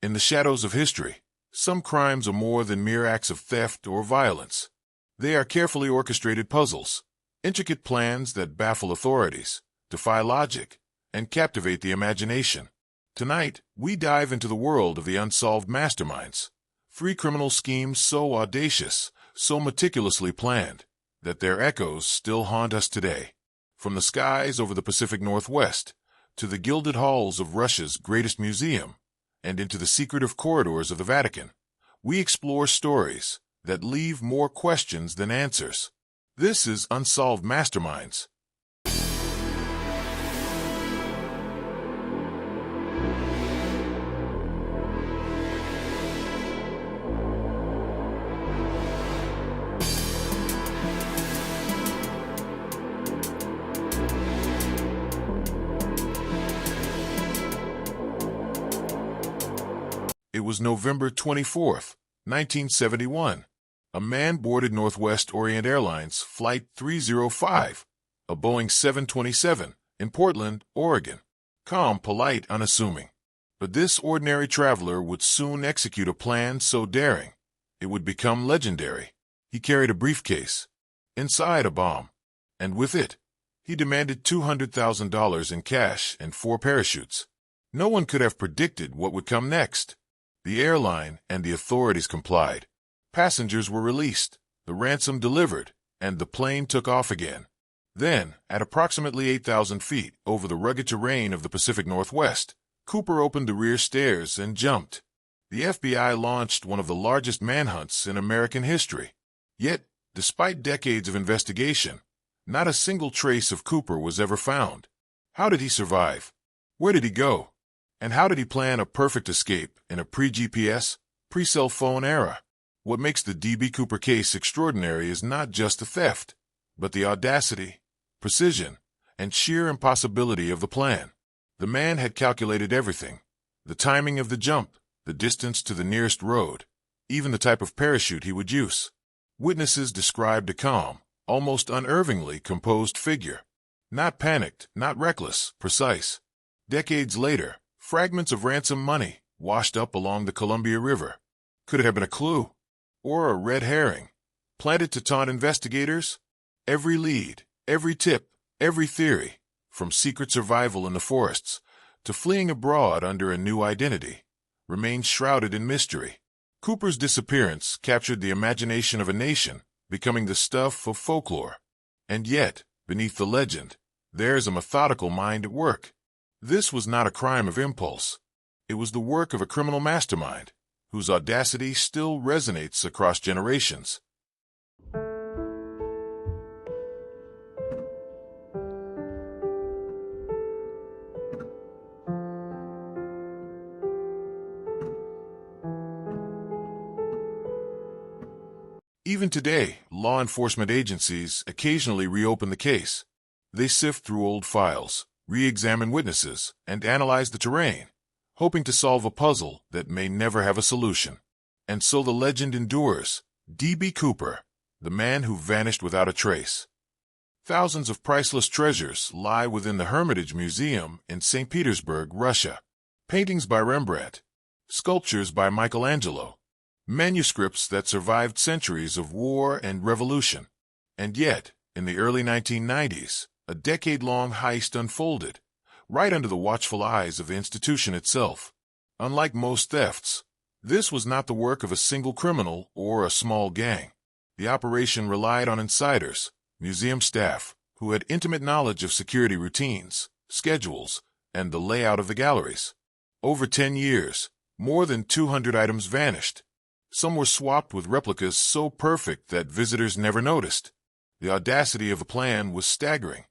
In the shadows of history, some crimes are more than mere acts of theft or violence. They are carefully orchestrated puzzles, intricate plans that baffle authorities, defy logic, and captivate the imagination. Tonight, we dive into the world of the unsolved masterminds, three criminal schemes so audacious, so meticulously planned, that their echoes still haunt us today. From the skies over the Pacific Northwest, to the gilded halls of Russia's greatest museum, and into the secretive corridors of the Vatican, we explore stories that leave more questions than answers. This is Unsolved Masterminds. It was November 24th, 1971. A man boarded Northwest Orient Airlines Flight 305, a Boeing 727, in Portland, Oregon. Calm, polite, unassuming. But this ordinary traveler would soon execute a plan so daring, it would become legendary. He carried a briefcase. Inside, a bomb. And with it, he demanded $200,000 in cash and 4 parachutes. No one could have predicted what would come next. The airline and the authorities complied. Passengers were released, the ransom delivered, and the plane took off again. Then, at approximately 8,000 feet over the rugged terrain of the Pacific Northwest, Cooper opened the rear stairs and jumped. The FBI launched one of the largest manhunts in American history. Yet, despite decades of investigation, not a single trace of Cooper was ever found. How did he survive? Where did he go? And how did he plan a perfect escape in a pre-GPS, pre-cell phone era? What makes the D.B. Cooper case extraordinary is not just the theft, but the audacity, precision, and sheer impossibility of the plan. The man had calculated everything: the timing of the jump, the distance to the nearest road, even the type of parachute he would use. Witnesses described a calm, almost unervingly composed figure. Not panicked, not reckless, precise. Decades later, fragments of ransom money washed up along the Columbia River. Could it have been a clue? Or a red herring, planted to taunt investigators? Every lead, every tip, every theory, from secret survival in the forests to fleeing abroad under a new identity, remained shrouded in mystery. Cooper's disappearance captured the imagination of a nation, becoming the stuff of folklore. And yet, beneath the legend, there's a methodical mind at work. This was not a crime of impulse. It was the work of a criminal mastermind, whose audacity still resonates across generations. Even today, law enforcement agencies occasionally reopen the case. They sift through old files, re-examine witnesses, and analyze the terrain, hoping to solve a puzzle that may never have a solution. And so the legend endures: D.B. Cooper, the man who vanished without a trace. Thousands of priceless treasures lie within the Hermitage Museum in St. Petersburg, Russia. Paintings by Rembrandt, sculptures by Michelangelo, manuscripts that survived centuries of war and revolution. And yet, in the early 1990s, a decade-long heist unfolded, right under the watchful eyes of the institution itself. Unlike most thefts, this was not the work of a single criminal or a small gang. The operation relied on insiders, museum staff, who had intimate knowledge of security routines, schedules, and the layout of the galleries. Over 10 years, more than 200 items vanished. Some were swapped with replicas so perfect that visitors never noticed. The audacity of the plan was staggering.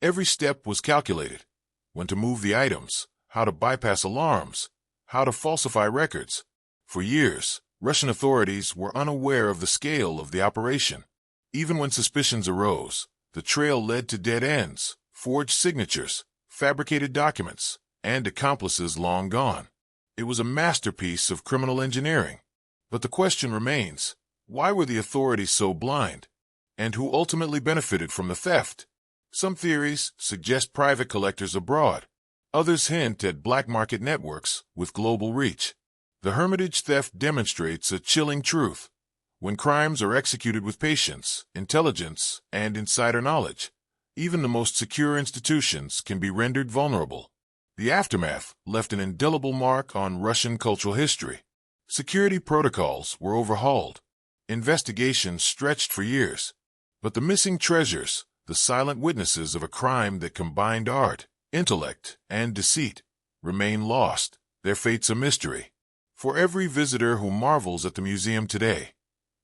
Every step was calculated: when to move the items, how to bypass alarms, how to falsify records. For years, Russian authorities were unaware of the scale of the operation. Even when suspicions arose, the trail led to dead ends, forged signatures, fabricated documents, and accomplices long gone. It was a masterpiece of criminal engineering. But the question remains: why were the authorities so blind? And who ultimately benefited from the theft? Some theories suggest private collectors abroad. Others hint at black market networks with global reach. The Hermitage theft demonstrates a chilling truth. When crimes are executed with patience, intelligence, and insider knowledge, even the most secure institutions can be rendered vulnerable. The aftermath left an indelible mark on Russian cultural history. Security protocols were overhauled. Investigations stretched for years. But the missing treasures, the silent witnesses of a crime that combined art, intellect, and deceit, remain lost, their fates a mystery. For every visitor who marvels at the museum today,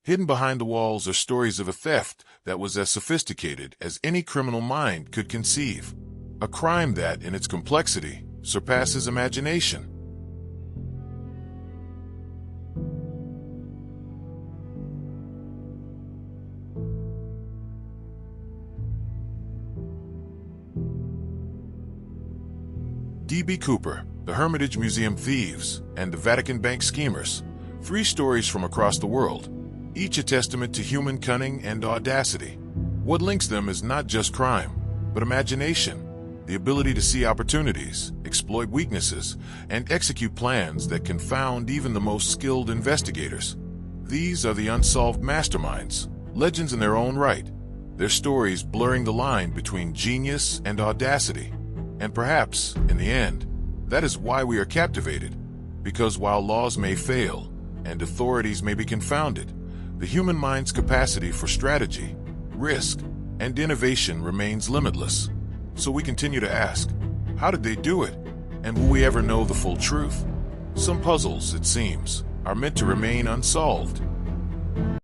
hidden behind the walls are stories of a theft that was as sophisticated as any criminal mind could conceive. A crime that, in its complexity, surpasses imagination. D.B. Cooper, the Hermitage Museum thieves, and the Vatican Bank schemers. 3 stories from across the world, each a testament to human cunning and audacity. What links them is not just crime, but imagination, the ability to see opportunities, exploit weaknesses, and execute plans that confound even the most skilled investigators. These are the unsolved masterminds, legends in their own right, their stories blurring the line between genius and audacity. And perhaps, in the end, that is why we are captivated, because while laws may fail and authorities may be confounded, the human mind's capacity for strategy, risk, and innovation remains limitless. So we continue to ask, how did they do it? And will we ever know the full truth? Some puzzles, it seems, are meant to remain unsolved,